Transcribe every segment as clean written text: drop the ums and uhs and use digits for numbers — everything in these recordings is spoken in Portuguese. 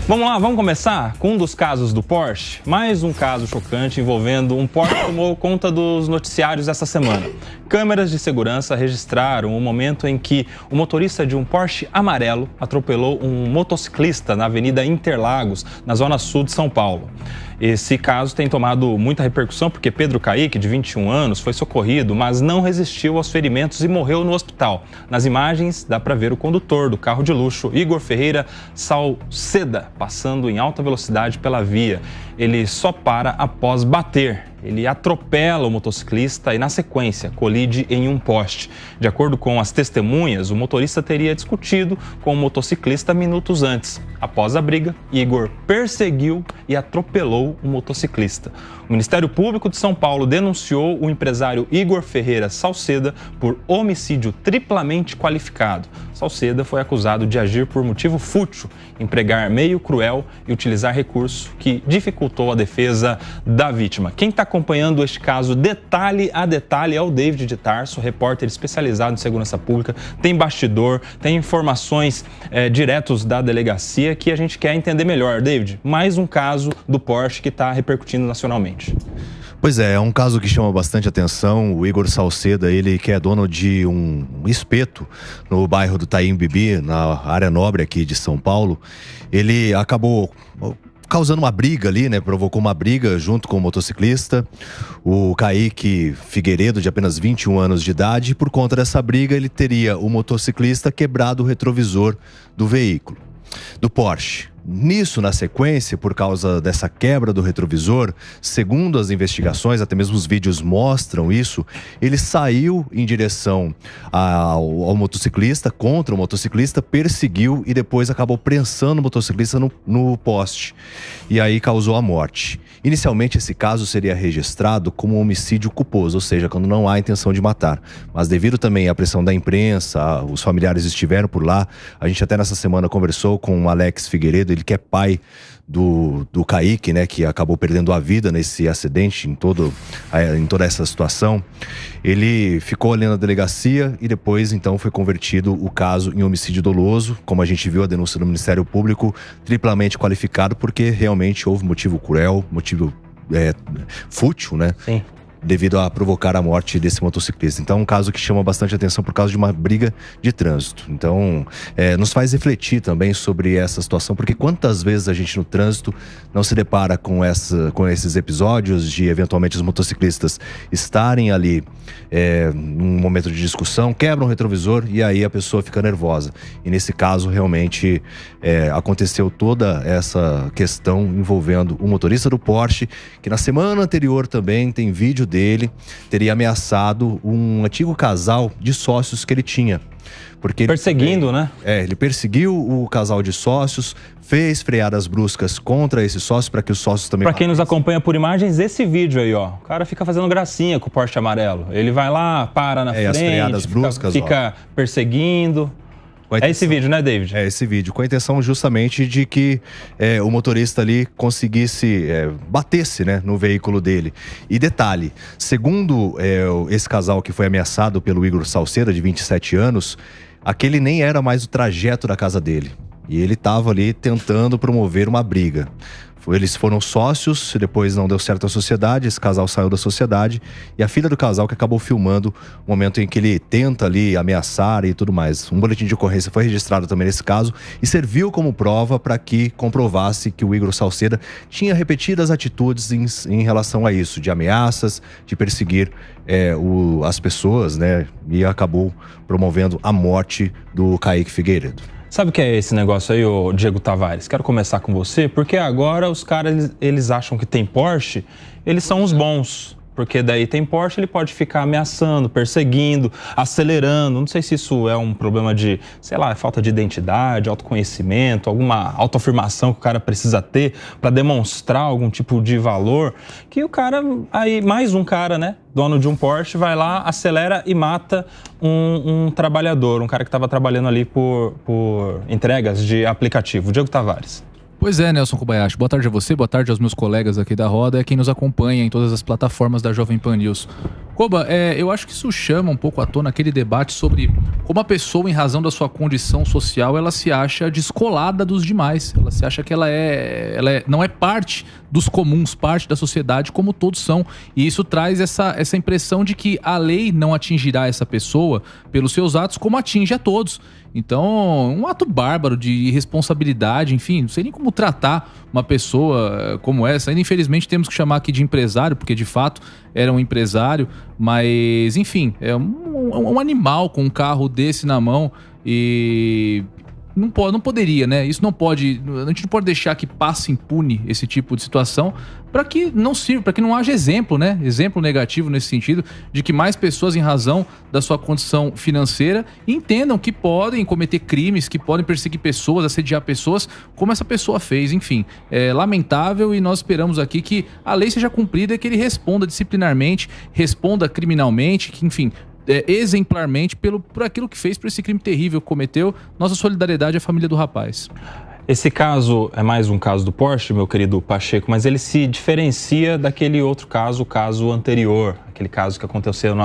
Vamos lá, vamos começar com um dos casos do Porsche. Mais um caso chocante envolvendo um Porsche que tomou conta dos noticiários essa semana. Câmeras de segurança registraram o momento em que o motorista de um Porsche amarelo atropelou um motociclista na Avenida Interlagos, na zona sul de São Paulo. Esse caso tem tomado muita repercussão porque Pedro Kaique, de 21 anos, foi socorrido, mas não resistiu aos ferimentos e morreu no hospital. Nas imagens, dá para ver o condutor do carro de luxo, Igor Ferreira Salceda, passando em alta velocidade pela via. Ele só para após bater. Ele atropela o motociclista e, na sequência, colide em um poste. De acordo com as testemunhas, o motorista teria discutido com o motociclista minutos antes. Após a briga, Igor perseguiu e atropelou o motociclista. O Ministério Público de São Paulo denunciou o empresário Igor Ferreira Salceda por homicídio triplamente qualificado. Salceda foi acusado de agir por motivo fútil, empregar meio cruel e utilizar recurso que dificultou a defesa da vítima. Quem está acompanhando este caso detalhe a detalhe é o David de Tarso, repórter especializado em segurança pública, tem bastidor, tem informações diretos da delegacia que a gente quer entender melhor. David, mais um caso do Porsche que está repercutindo nacionalmente. Pois é um caso que chama bastante atenção. O Igor Salceda, ele que é dono de um espeto no bairro do Itaim Bibi, na área nobre aqui de São Paulo, ele acabou causando uma briga ali, né? Provocou uma briga junto com o motociclista, o Kaique Figueiredo, de apenas 21 anos de idade. E por conta dessa briga, ele teria o motociclista quebrado o retrovisor do veículo, do Porsche. Nisso, na sequência, por causa dessa quebra do retrovisor, segundo as investigações, até mesmo os vídeos mostram isso, ele saiu em direção ao motociclista, contra o motociclista, perseguiu e depois acabou prensando o motociclista no poste. E aí causou a morte. Inicialmente, esse caso seria registrado como um homicídio culposo, ou seja, quando não há intenção de matar. Mas devido também à pressão da imprensa, os familiares estiveram por lá. A gente até nessa semana conversou com o Alex Figueiredo, ele que é pai do Kaique, né, que acabou perdendo a vida nesse acidente, em toda essa situação. Ele ficou ali na delegacia e depois, então, foi convertido o caso em homicídio doloso. Como a gente viu, a denúncia do Ministério Público, triplamente qualificado, porque realmente houve motivo cruel, motivo fútil, né? Sim. Devido a provocar a morte desse motociclista. Então, um caso que chama bastante atenção por causa de uma briga de trânsito. Então, nos faz refletir também sobre essa situação, porque quantas vezes a gente no trânsito não se depara com esses episódios de, eventualmente, os motociclistas estarem ali num momento de discussão, quebram o retrovisor e aí a pessoa fica nervosa. E nesse caso, realmente, aconteceu toda essa questão envolvendo o motorista do Porsche, que na semana anterior também tem vídeo dele, teria ameaçado um antigo casal de sócios que ele tinha. Porque perseguindo, né? Ele perseguiu o casal de sócios, fez freadas bruscas contra esses sócios para que os sócios também... Para quem nos acompanha por imagens, esse vídeo aí, ó, o cara fica fazendo gracinha com o Porsche amarelo. Ele vai lá, para na frente, as freadas bruscas, fica perseguindo... É esse vídeo, né, David? É esse vídeo, com a intenção justamente de que o motorista ali conseguisse, batesse, né, no veículo dele. E detalhe, segundo esse casal que foi ameaçado pelo Igor Salceda, de 27 anos, aquele nem era mais o trajeto da casa dele. E ele estava ali tentando promover uma briga. Eles foram sócios, depois não deu certo a sociedade, esse casal saiu da sociedade e a filha do casal que acabou filmando o momento em que ele tenta ali ameaçar e tudo mais. Um boletim de ocorrência foi registrado também nesse caso e serviu como prova para que comprovasse que o Igor Salceda tinha repetidas atitudes em relação a isso, de ameaças, de perseguir as pessoas, né? E acabou promovendo a morte do Kaique Figueiredo. Sabe o que é esse negócio aí, ô Diego Tavares? Quero começar com você, porque agora os caras, eles acham que tem Porsche, eles são os bons. Porque daí tem Porsche, ele pode ficar ameaçando, perseguindo, acelerando. Não sei se isso é um problema de, sei lá, falta de identidade, autoconhecimento, alguma autoafirmação que o cara precisa ter para demonstrar algum tipo de valor. Que o cara, aí mais um cara, né, dono de um Porsche, vai lá, acelera e mata um trabalhador, um cara que estava trabalhando ali por entregas de aplicativo. Diego Tavares. Pois é, Nelson Kobayashi. Boa tarde a você, boa tarde aos meus colegas aqui da roda e a quem nos acompanha em todas as plataformas da Jovem Pan News. Koba, eu acho que isso chama um pouco à tona aquele debate sobre como a pessoa, em razão da sua condição social, ela se acha descolada dos demais. Ela se acha que não é parte dos comuns, parte da sociedade, como todos são. E isso traz essa impressão de que a lei não atingirá essa pessoa pelos seus atos, como atinge a todos. Então, um ato bárbaro de irresponsabilidade, enfim, não sei nem como tratar uma pessoa como essa. Ainda, infelizmente, temos que chamar aqui de empresário, porque de fato era um empresário, mas, enfim, é um animal com um carro desse na mão e não poderia, né? Isso não pode, a gente não pode deixar que passe impune esse tipo de situação para que não sirva, para que não haja exemplo, né? Exemplo negativo nesse sentido, de que mais pessoas, em razão da sua condição financeira, entendam que podem cometer crimes, que podem perseguir pessoas, assediar pessoas, como essa pessoa fez. Enfim, é lamentável e nós esperamos aqui que a lei seja cumprida e que ele responda disciplinarmente, responda criminalmente, que, enfim, exemplarmente por aquilo que fez, por esse crime terrível que cometeu. Nossa solidariedade à família do rapaz. Esse caso é mais um caso do Porsche, meu querido Pacheco, mas ele se diferencia daquele outro caso, o caso anterior, aquele caso que aconteceu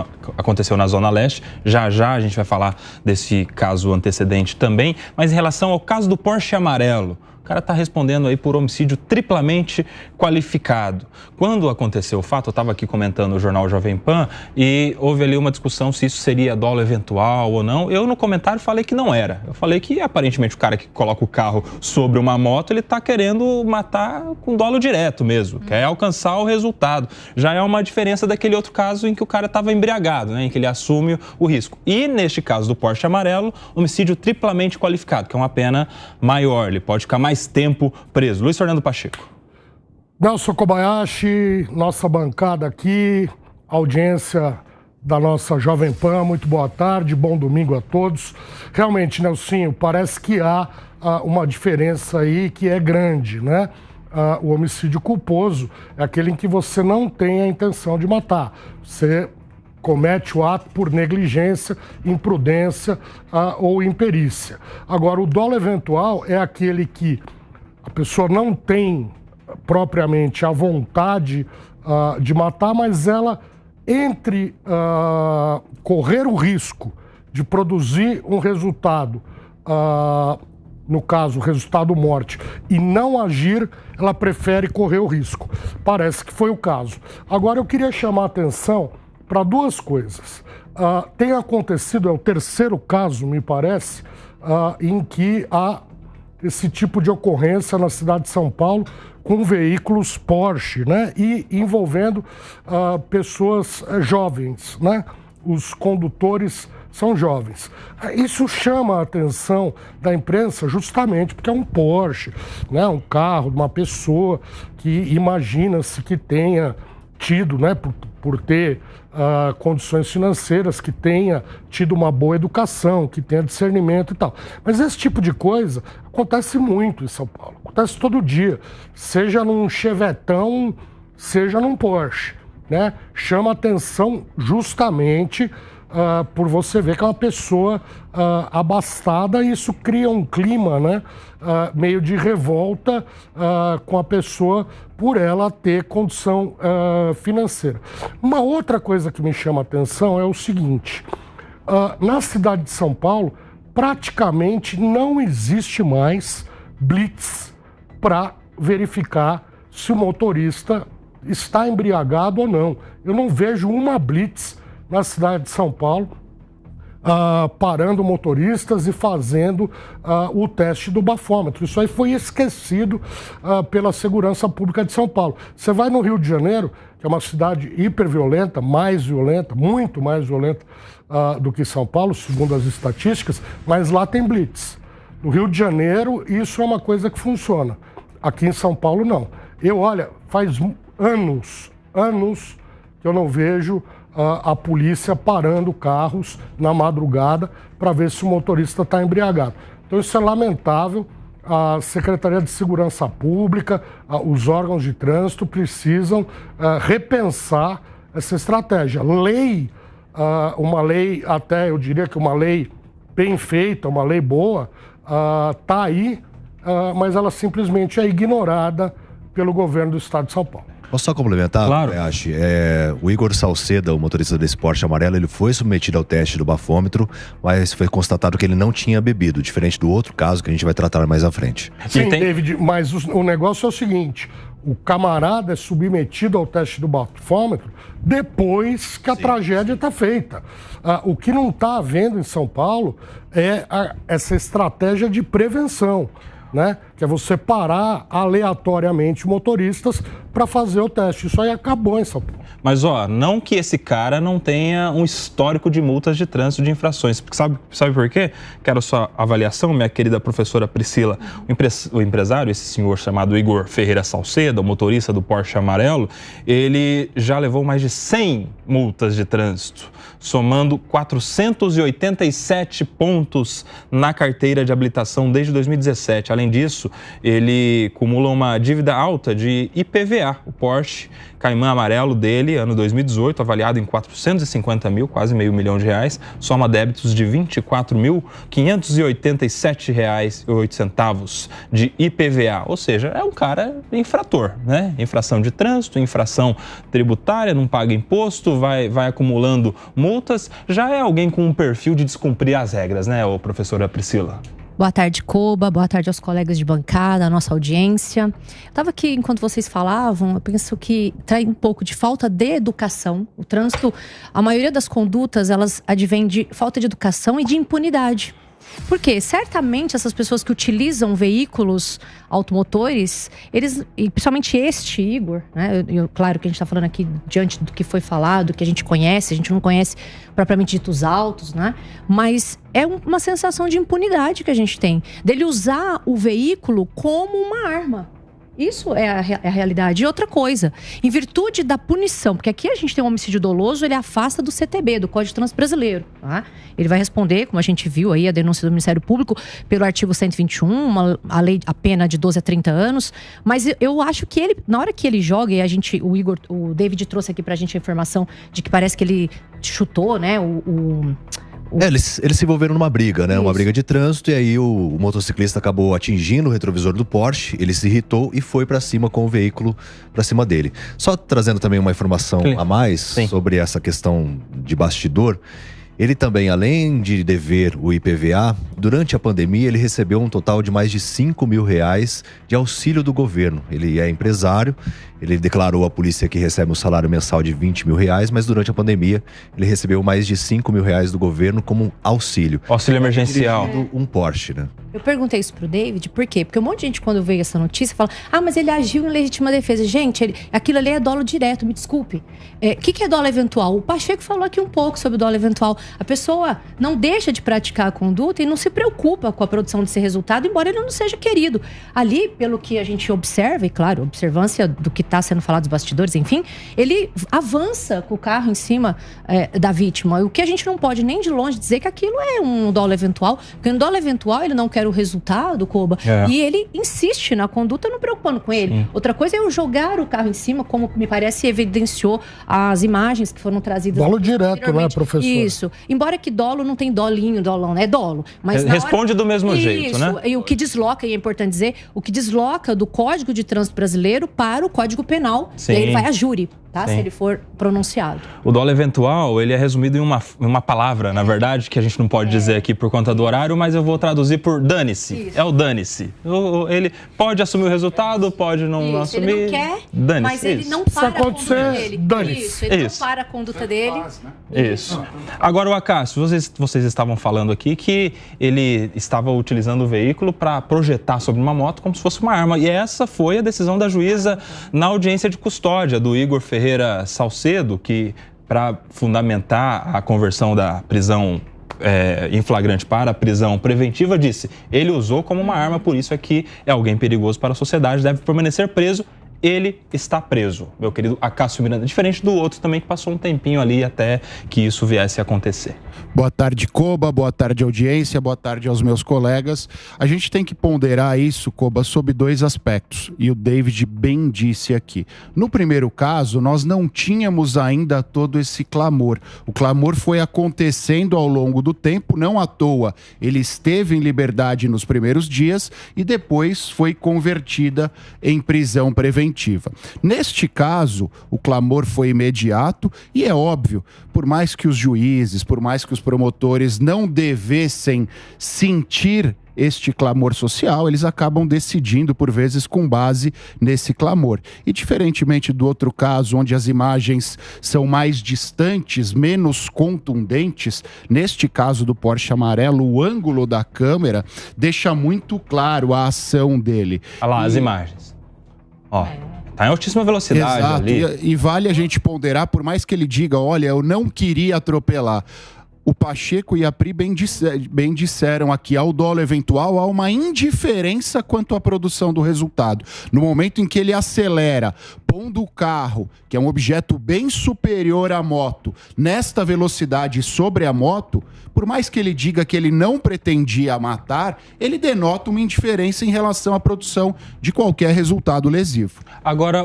na Zona Leste. Já a gente vai falar desse caso antecedente também, mas em relação ao caso do Porsche amarelo, o cara está respondendo aí por homicídio triplamente qualificado. Quando aconteceu o fato, eu estava aqui comentando o jornal Jovem Pan e houve ali uma discussão se isso seria dolo eventual ou não. Eu, no comentário, falei que não era. Eu falei que, aparentemente, o cara que coloca o carro sobre uma moto, ele está querendo matar com dolo direto mesmo, quer alcançar o resultado. Já é uma diferença daquele outro caso em que o cara estava embriagado, né, em que ele assume o risco. E, neste caso do Porsche amarelo, homicídio triplamente qualificado, que é uma pena maior. Ele pode ficar mais tempo preso. Luiz Fernando Pacheco. Nelson Kobayashi, nossa bancada aqui, audiência da nossa Jovem Pan, muito boa tarde, bom domingo a todos. Realmente, Nelsinho, parece que há uma diferença aí que é grande, né? O homicídio culposo é aquele em que você não tem a intenção de matar. Você comete o ato por negligência, imprudência ou imperícia. Agora, o dolo eventual é aquele que a pessoa não tem propriamente a vontade de matar, mas ela, entre correr o risco de produzir um resultado, no caso, resultado morte, e não agir, ela prefere correr o risco. Parece que foi o caso. Agora, eu queria chamar a atenção para duas coisas. Tem acontecido, é o terceiro caso, me parece, em que há esse tipo de ocorrência na cidade de São Paulo com veículos Porsche, né? E envolvendo pessoas jovens, né? Os condutores são jovens. Isso chama a atenção da imprensa justamente porque é um Porsche, né? Um carro de uma pessoa que imagina-se que tenha tido, né? Por ter condições financeiras, que tenha tido uma boa educação, que tenha discernimento e tal. Mas esse tipo de coisa acontece muito em São Paulo. Acontece todo dia, seja num Chevetão, seja num Porsche, né? Chama atenção justamente por você ver que é uma pessoa abastada, e isso cria um clima, né, meio de revolta com a pessoa por ela ter condição financeira. Uma outra coisa que me chama a atenção é o seguinte: na cidade de São Paulo, praticamente não existe mais blitz para verificar se o motorista está embriagado ou não. Eu não vejo uma blitz na cidade de São Paulo, parando motoristas e fazendo o teste do bafômetro. Isso aí foi esquecido pela Segurança Pública de São Paulo. Você vai no Rio de Janeiro, que é uma cidade hiperviolenta, mais violenta, muito mais violenta do que São Paulo, segundo as estatísticas, mas lá tem blitz. No Rio de Janeiro, isso é uma coisa que funciona. Aqui em São Paulo, não. Olha, faz anos que eu não vejo a polícia parando carros na madrugada para ver se o motorista está embriagado. Então isso é lamentável. A Secretaria de Segurança Pública, os órgãos de trânsito precisam repensar essa estratégia. Uma lei, até eu diria que uma lei bem feita, uma lei boa, está aí, mas ela simplesmente é ignorada pelo governo do estado de São Paulo. Posso só complementar? Claro. O Igor Salceda, o motorista desse Porsche amarelo, ele foi submetido ao teste do bafômetro, mas foi constatado que ele não tinha bebido, diferente do outro caso que a gente vai tratar mais à frente. Sim, David, mas o negócio é o seguinte, o camarada é submetido ao teste do bafômetro depois que a tragédia está feita. O que não está havendo em São Paulo é essa estratégia de prevenção, né? Que é você parar aleatoriamente motoristas para fazer o teste. Isso aí acabou em São Paulo. Mas, não que esse cara não tenha um histórico de multas de trânsito, de infrações. Porque sabe por quê? Quero sua avaliação, minha querida professora Priscila. O empresário, esse senhor chamado Igor Ferreira Salceda, o motorista do Porsche amarelo, ele já levou mais de 100 multas de trânsito, somando 487 pontos na carteira de habilitação desde 2017. Além disso, ele acumula uma dívida alta de IPVA. O Porsche Cayman amarelo dele, ano 2018, avaliado em 450 mil, quase R$500 mil, soma débitos de R$24.587,08 de IPVA. Ou seja, é um cara infrator, né? Infração de trânsito, infração tributária, não paga imposto, vai acumulando multas. Já é alguém com um perfil de descumprir as regras, né, professora Priscila? Boa tarde, Koba. Boa tarde aos colegas de bancada, à nossa audiência. Eu estava aqui, enquanto vocês falavam, eu penso que traz um pouco de falta de educação. O trânsito, a maioria das condutas, elas advêm de falta de educação e de impunidade. Por quê? Certamente essas pessoas que utilizam veículos automotores, eles, e principalmente este Igor, né? Claro que a gente está falando aqui diante do que foi falado, que a gente conhece, a gente não conhece propriamente dito os autos, né? Mas é uma sensação de impunidade que a gente tem, dele usar o veículo como uma arma. Isso é a realidade. E outra coisa, em virtude da punição, porque aqui a gente tem um homicídio doloso, ele afasta do CTB, do Código de Trânsito Brasileiro. Tá? Ele vai responder, como a gente viu aí, a denúncia do Ministério Público, pelo artigo 121, a pena de 12 a 30 anos. Mas eu acho que ele, na hora que ele joga, e o David trouxe aqui pra gente a informação de que parece que ele chutou, né, eles se envolveram numa briga, né? Isso. Uma briga de trânsito, e aí o motociclista acabou atingindo o retrovisor do Porsche, ele se irritou e foi pra cima com o veículo pra cima dele. Só trazendo também uma informação a mais sobre essa questão de bastidor. Ele também, além de dever o IPVA, durante a pandemia ele recebeu um total de mais de R$5 mil de auxílio do governo. Ele é empresário, ele declarou à polícia que recebe um salário mensal de R$20 mil, mas durante a pandemia ele recebeu mais de R$5 mil do governo como auxílio. Auxílio emergencial. Um Porsche, né? Eu perguntei isso pro David, por quê? Porque um monte de gente, quando veio essa notícia, fala: mas ele agiu em legítima defesa. Gente, aquilo ali é dolo direto, me desculpe. O que é dolo eventual? O Pacheco falou aqui um pouco sobre o dolo eventual. A pessoa não deixa de praticar a conduta e não se preocupa com a produção desse resultado, embora ele não seja querido. Ali, pelo que a gente observa, e claro, observância do que está sendo falado dos bastidores, enfim, ele avança com o carro em cima da vítima. O que a gente não pode nem de longe dizer que aquilo é um dolo eventual, porque no dolo eventual ele não quer o resultado, Koba, e ele insiste na conduta, não preocupando com ele. Sim. Outra coisa é eu jogar o carro em cima, como me parece evidenciou as imagens que foram trazidas. Dolo direto, né, professor? Isso. Embora que dolo não tem dolinho, dolão, é dolo. Mas responde do mesmo jeito, né? E o que desloca, e é importante dizer, o que desloca do Código de Trânsito Brasileiro para o Código Penal, e aí ele vai a júri. Tá? Se ele for pronunciado. O dolo eventual, ele é resumido em uma palavra, na verdade, que a gente não pode dizer aqui por conta do horário, mas eu vou traduzir por dane-se. Isso. É o dane-se. Ele pode assumir o resultado, pode não assumir. Ele não quer, mas ele não para a conduta dele. Isso, ele não para a conduta dele. Isso. Agora, o Acácio, vocês estavam falando aqui que ele estava utilizando o veículo para projetar sobre uma moto como se fosse uma arma. E essa foi a decisão da juíza na audiência de custódia do Igor Ferreira Salcedo, que, para fundamentar a conversão da prisão em flagrante para a prisão preventiva, disse: ele usou como uma arma, por isso é que é alguém perigoso para a sociedade, deve permanecer preso. Ele está preso, meu querido Acácio Miranda, diferente do outro também que passou um tempinho ali até que isso viesse a acontecer. Boa tarde, Koba, boa tarde, audiência, boa tarde aos meus colegas. A gente tem que ponderar isso, Koba, sob 2 aspectos, e o David bem disse aqui. No primeiro caso, nós não tínhamos ainda todo esse clamor. O clamor foi acontecendo ao longo do tempo, não à toa. Ele esteve em liberdade nos primeiros dias e depois foi convertida em prisão preventiva. Neste caso, o clamor foi imediato e é óbvio, por mais que os juízes, por mais que os promotores não devessem sentir este clamor social, eles acabam decidindo, por vezes, com base nesse clamor. E, diferentemente do outro caso, onde as imagens são mais distantes, menos contundentes, neste caso do Porsche amarelo, o ângulo da câmera deixa muito claro a ação dele. Olha lá as imagens. Ó. Tá em altíssima velocidade. Exato, ali. E vale a gente ponderar, por mais que ele diga, olha, eu não queria atropelar. O Pacheco e a Pri bem disseram aqui, ao dolo eventual, há uma indiferença quanto à produção do resultado. No momento em que ele acelera, pondo o carro, que é um objeto bem superior à moto, nesta velocidade sobre a moto, por mais que ele diga que ele não pretendia matar, ele denota uma indiferença em relação à produção de qualquer resultado lesivo. Agora,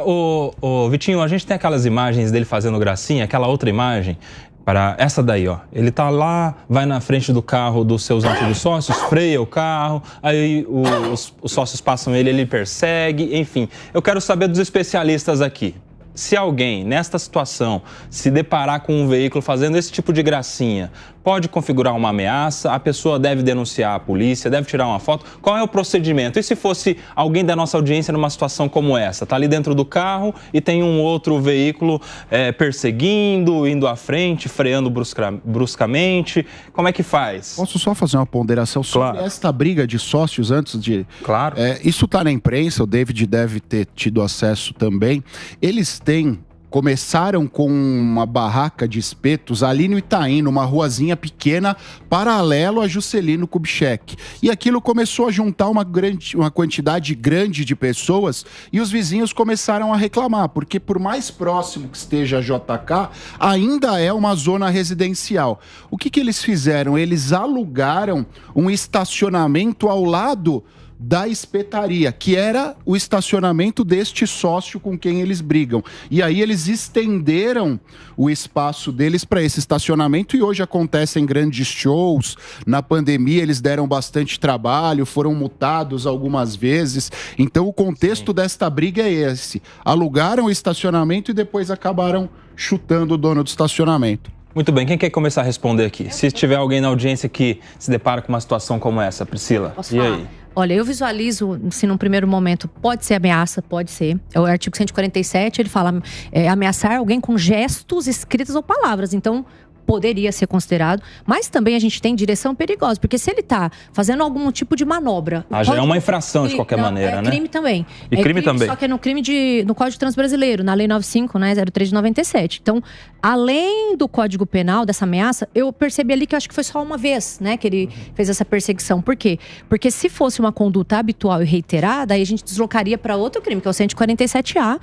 Vitinho, a gente tem aquelas imagens dele fazendo gracinha, aquela outra imagem, para essa daí, ó. Ele tá lá, vai na frente do carro dos seus antigos sócios, freia o carro, aí os sócios passam ele persegue, enfim. Eu quero saber dos especialistas aqui. Se alguém, nesta situação, se deparar com um veículo fazendo esse tipo de gracinha, pode configurar uma ameaça, a pessoa deve denunciar a polícia, deve tirar uma foto. Qual é o procedimento? E se fosse alguém da nossa audiência numa situação como essa? Tá ali dentro do carro e tem um outro veículo perseguindo, indo à frente, freando bruscamente. Como é que faz? Posso só fazer uma ponderação sobre esta briga de sócios antes de... Claro. Isso está na imprensa, o David deve ter tido acesso também. Eles começaram com uma barraca de espetos ali no Itaim, numa ruazinha pequena, paralelo a Juscelino Kubitschek. E aquilo começou a juntar uma quantidade grande de pessoas e os vizinhos começaram a reclamar, porque por mais próximo que esteja a JK, ainda é uma zona residencial. O que eles fizeram? Eles alugaram um estacionamento ao lado da espetaria, que era o estacionamento deste sócio com quem eles brigam. E aí eles estenderam o espaço deles para esse estacionamento e hoje acontecem grandes shows. Na pandemia eles deram bastante trabalho, foram multados algumas vezes. Então o contexto desta briga é esse. Alugaram o estacionamento e depois acabaram chutando o dono do estacionamento. Muito bem, quem quer começar a responder aqui? Se tiver alguém na audiência que se depara com uma situação como essa, Priscila, e aí? Olha, eu visualizo, se num primeiro momento pode ser ameaça, pode ser. É o artigo 147, ele fala ameaçar alguém com gestos, escritas ou palavras. Então, poderia ser considerado, mas também a gente tem direção perigosa, porque se ele está fazendo algum tipo de manobra... já é uma infração de qualquer maneira, né? É crime também. E crime também. Só que é no Código Transbrasileiro, na Lei 95, né, 03 de 97. Então, além do Código Penal, dessa ameaça, eu percebi ali que acho que foi só uma vez, né, que ele fez essa perseguição. Por quê? Porque se fosse uma conduta habitual e reiterada, aí a gente deslocaria para outro crime, que é o 147A,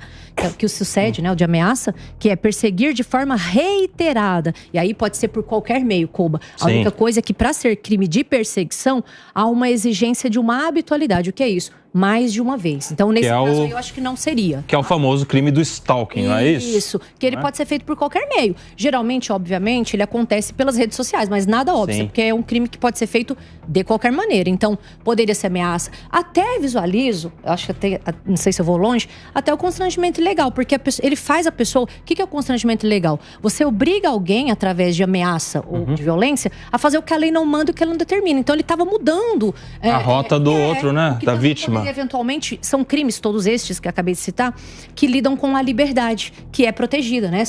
que o sucede, né, o de ameaça, que é perseguir de forma reiterada. E aí pode ser por qualquer meio, Koba. A única coisa é que para ser crime de perseguição, há uma exigência de uma habitualidade. O que é isso? Mais de uma vez. Então, nesse caso aí, eu acho que não seria. Que é o famoso crime do stalking, não é isso? Isso, que ele pode ser feito por qualquer meio. Geralmente, obviamente, ele acontece pelas redes sociais, mas nada óbvio, porque é um crime que pode ser feito de qualquer maneira. Então, poderia ser ameaça. Até visualizo, eu acho que até, não sei se eu vou longe, até o constrangimento ilegal, porque ele faz a pessoa... O que é o constrangimento ilegal? Você obriga alguém, através de ameaça ou de violência, a fazer o que a lei não manda e o que ela não determina. Então, ele estava mudando... a rota do outro, né? Da vítima. E, eventualmente, são crimes, todos estes que eu acabei de citar, que lidam com a liberdade, que é protegida, né?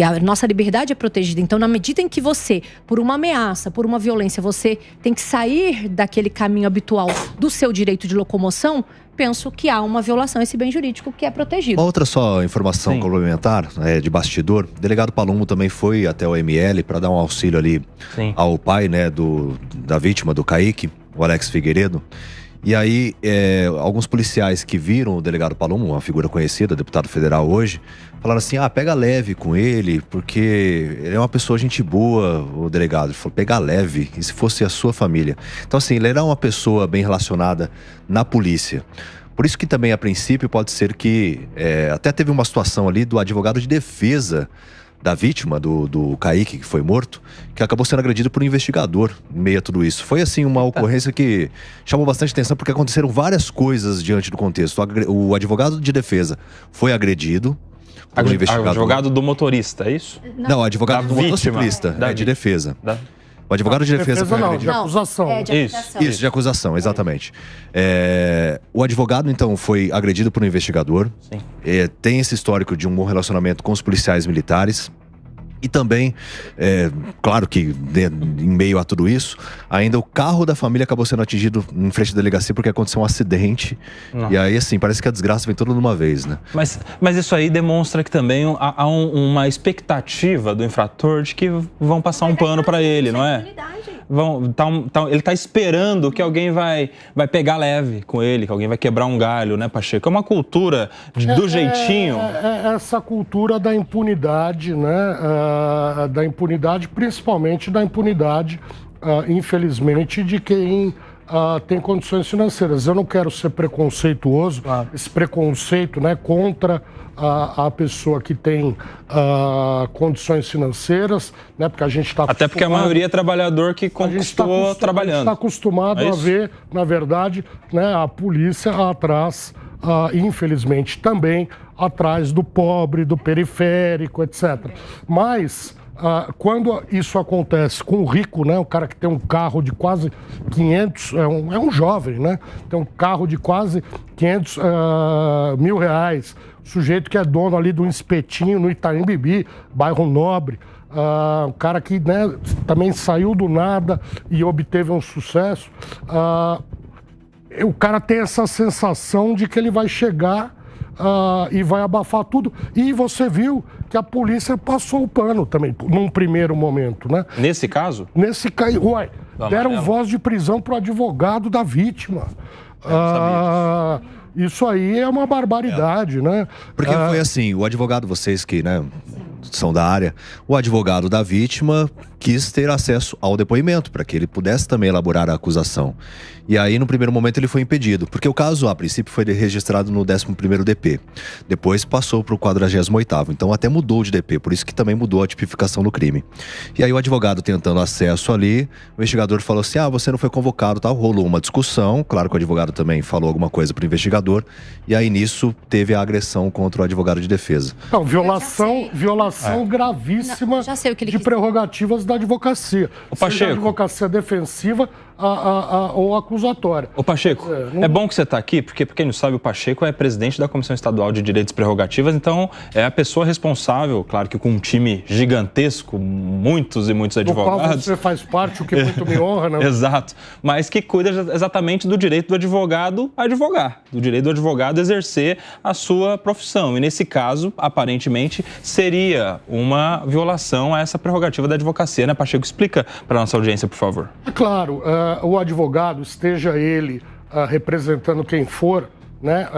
A nossa liberdade é protegida. Então, na medida em que você, por uma ameaça, por uma violência, você tem que sair daquele caminho habitual do seu direito de locomoção, penso que há uma violação a esse bem jurídico que é protegido. Uma outra só informação complementar, de bastidor. O delegado Palumbo também foi até o ML para dar um auxílio ali ao pai, né, da vítima, do Kaique, o Alex Figueiredo. E aí, alguns policiais que viram o delegado Palomo, uma figura conhecida, deputado federal hoje, falaram assim, pega leve com ele, porque ele é uma pessoa gente boa, o delegado. Ele falou, pega leve, e se fosse a sua família? Então assim, ele era uma pessoa bem relacionada na polícia. Por isso que também, a princípio, pode ser que... até teve uma situação ali do advogado de defesa da vítima, do Kaique, que foi morto, que acabou sendo agredido por um investigador em meio a tudo isso. Foi, assim, uma ocorrência que chamou bastante atenção, porque aconteceram várias coisas diante do contexto. O advogado de defesa foi agredido por um investigador. Advogado do motorista, é isso? Não, advogado do motociclista, de defesa. O advogado de defesa foi agredido. De acusação. De acusação. Isso, de acusação, exatamente. O advogado, então, foi agredido por um investigador. Sim. Tem esse histórico de um bom relacionamento com os policiais militares. E também, claro que em meio a tudo isso, ainda o carro da família acabou sendo atingido em frente à delegacia porque aconteceu um acidente. Não. E aí, assim, parece que a desgraça vem toda de uma vez, né? Mas isso aí demonstra que também há uma expectativa do infrator de que vão passar um pano para ele, não é? Ele tá esperando que alguém vai pegar leve com ele, que alguém vai quebrar um galho, né, Pacheco? É uma cultura do jeitinho. Essa cultura da impunidade, né? Da impunidade, principalmente da impunidade, infelizmente, de quem tem condições financeiras. Eu não quero ser preconceituoso, esse preconceito, né, contra a pessoa que tem condições financeiras, né, porque a gente está até porque a maioria é trabalhador que conquistou trabalhando. A gente está acostumado a ver, na verdade, né, a polícia atrás, infelizmente, também atrás do pobre, do periférico, etc. Mas quando isso acontece com o rico, né, o cara que tem um carro de quase 500, é um jovem, né, tem um carro de quase 500 mil reais, sujeito que é dono ali do espetinho no Itaim Bibi, bairro Nobre, um cara que, né, também saiu do nada e obteve um sucesso, o cara tem essa sensação de que ele vai chegar e vai abafar tudo. E você viu que a polícia passou o pano também, num primeiro momento, né? Nesse caso? Nesse caso, deram voz de prisão pro advogado da vítima. Isso aí é uma barbaridade, né? Porque foi assim, o advogado, vocês que, né, são da área, o advogado da vítima quis ter acesso ao depoimento, para que ele pudesse também elaborar a acusação. E aí, no primeiro momento, ele foi impedido, porque o caso, a princípio, foi registrado no 11º DP. Depois passou para o 48º, então até mudou de DP, por isso que também mudou a tipificação do crime. E aí o advogado tentando acesso ali, o investigador falou assim, você não foi convocado, tal. Rolou uma discussão, claro que o advogado também falou alguma coisa para o investigador, e aí nisso teve a agressão contra o advogado de defesa. Não, violação gravíssima de prerrogativas da advocacia. O Pacheco. Seja a advocacia defensiva ou acusatória. Ô Pacheco, é bom que você está aqui, porque, pra quem não sabe, o Pacheco é presidente da Comissão Estadual de Direitos e Prerrogativas, então é a pessoa responsável, claro que com um time gigantesco, muitos e muitos advogados. Do qual você faz parte, o que muito me honra, né? Exato, mas que cuida exatamente do direito do advogado a advogar, do direito do advogado a exercer a sua profissão. E nesse caso, aparentemente, seria uma violação a essa prerrogativa da advocacia, né, Pacheco? Explica para a nossa audiência, por favor. É claro, o advogado, esteja ele representando quem for, né,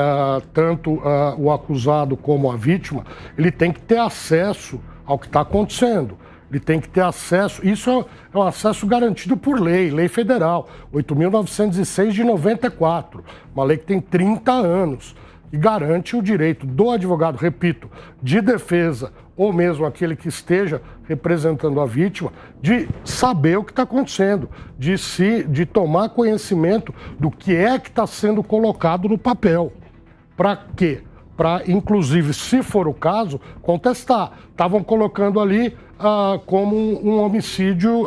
tanto o acusado como a vítima, ele tem que ter acesso ao que está acontecendo. Ele tem que ter acesso, isso é um acesso garantido por lei federal, 8.906 de 94, uma lei que tem 30 anos e garante o direito do advogado, repito, de defesa ou mesmo aquele que esteja representando a vítima, de saber o que está acontecendo, de tomar conhecimento do que é que está sendo colocado no papel. Para quê? Para, inclusive, se for o caso, contestar. Estavam colocando ali como um homicídio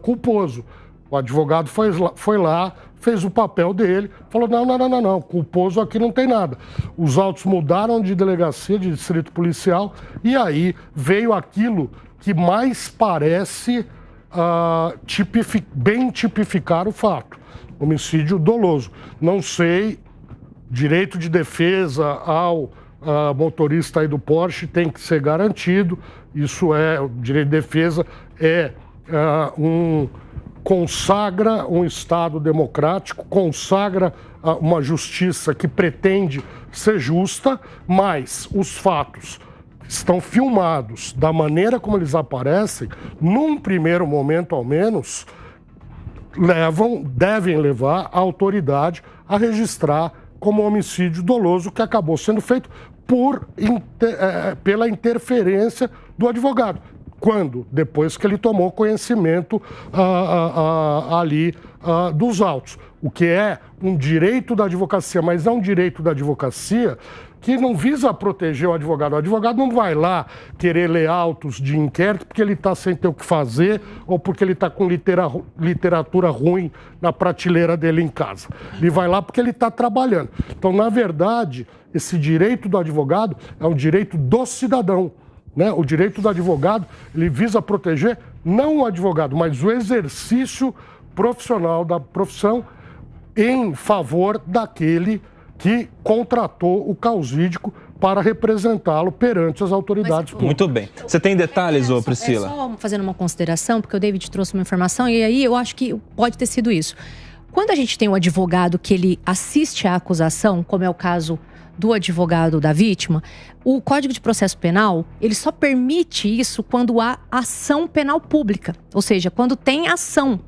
culposo. O advogado foi lá, fez o papel dele, falou, não, culposo aqui não tem nada. Os autos mudaram de delegacia, de distrito policial, e aí veio aquilo que mais parece bem tipificar o fato. Homicídio doloso. Não sei, direito de defesa ao motorista aí do Porsche tem que ser garantido. Isso o direito de defesa é consagra um Estado democrático, consagra uma justiça que pretende ser justa, mas os fatos estão filmados da maneira como eles aparecem, num primeiro momento ao menos, devem levar a autoridade a registrar como homicídio doloso, que acabou sendo feito pela interferência do advogado. Quando? Depois que ele tomou conhecimento ali dos autos. O que é um direito da advocacia, mas é um direito da advocacia que não visa proteger o advogado. O advogado não vai lá querer ler autos de inquérito porque ele está sem ter o que fazer ou porque ele está com literatura ruim na prateleira dele em casa. Ele vai lá porque ele está trabalhando. Então, na verdade, esse direito do advogado é um direito do cidadão. Né? O direito do advogado, ele visa proteger não o advogado, mas o exercício profissional da profissão em favor daquele que contratou o causídico para representá-lo perante as autoridades públicas. Muito bem. Você tem detalhes, Priscila? Só fazendo uma consideração, porque o David trouxe uma informação e aí eu acho que pode ter sido isso. Quando a gente tem um advogado que ele assiste à acusação, como é o caso do advogado da vítima, o Código de Processo Penal, ele só permite isso quando há ação penal pública, ou seja, quando tem ação.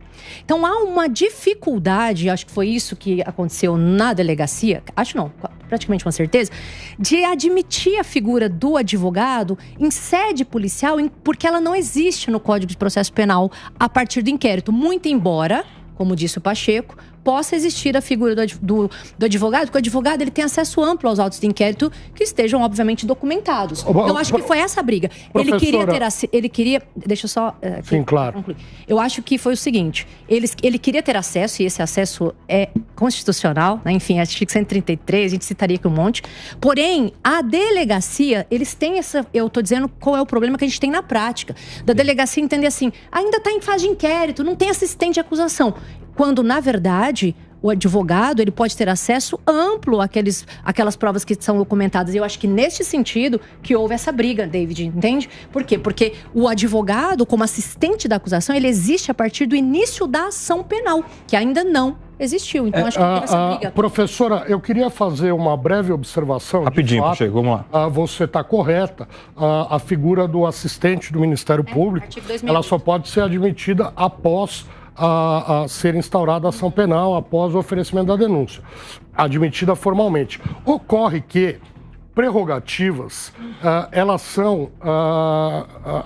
Então há uma dificuldade, acho que foi isso que aconteceu na delegacia, acho não, praticamente uma certeza, de admitir a figura do advogado em sede policial, porque ela não existe no Código de Processo Penal a partir do inquérito, muito embora, como disse o Pacheco, possa existir a figura do advogado, porque o advogado ele tem acesso amplo aos autos de inquérito que estejam, obviamente, documentados. Então, acho que foi essa a briga. Ele queria... Deixa eu só... Sim, claro. Concluir. Eu acho que foi o seguinte, ele queria ter acesso, e esse acesso é constitucional, né? Enfim, artigo 133, a gente citaria aqui um monte. Porém, a delegacia, eles têm essa... Eu estou dizendo qual é o problema que a gente tem na prática. Da delegacia entender assim, ainda está em fase de inquérito, não tem assistente de acusação. Quando, na verdade, o advogado ele pode ter acesso amplo àquelas provas que são documentadas. E eu acho que neste sentido que houve essa briga, David, entende? Por quê? Porque o advogado, como assistente da acusação, ele existe a partir do início da ação penal, que ainda não existiu. Então, acho que teve essa briga. Professora, eu queria fazer uma breve observação. Rapidinho, Pacheco, vamos lá. Você está correta. A figura do assistente do Ministério Público, ela só pode ser admitida após a ser instaurada a ação penal, após o oferecimento da denúncia, admitida formalmente. Ocorre que prerrogativas, elas são,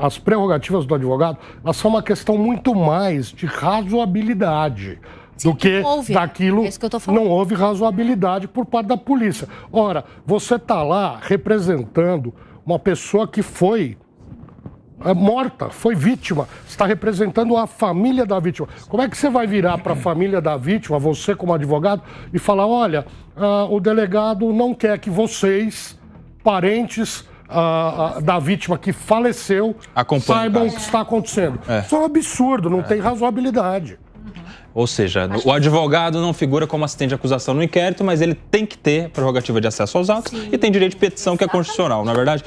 as prerrogativas do advogado, elas são uma questão muito mais de razoabilidade. Sim, do que houve, daquilo, é isso que eu tô falando. Não houve razoabilidade por parte da polícia. Ora, você está lá representando uma pessoa que foi morta, foi vítima, está representando a família da vítima. Como é que você vai virar para a família da vítima, você como advogado, e falar, olha, o delegado não quer que vocês, parentes da vítima que faleceu, saibam o que está acontecendo. Isso é um absurdo, não tem razoabilidade. Ou seja, o advogado não figura como assistente de acusação no inquérito, mas ele tem que ter prerrogativa de acesso aos autos e tem direito de petição, que é constitucional, não é verdade?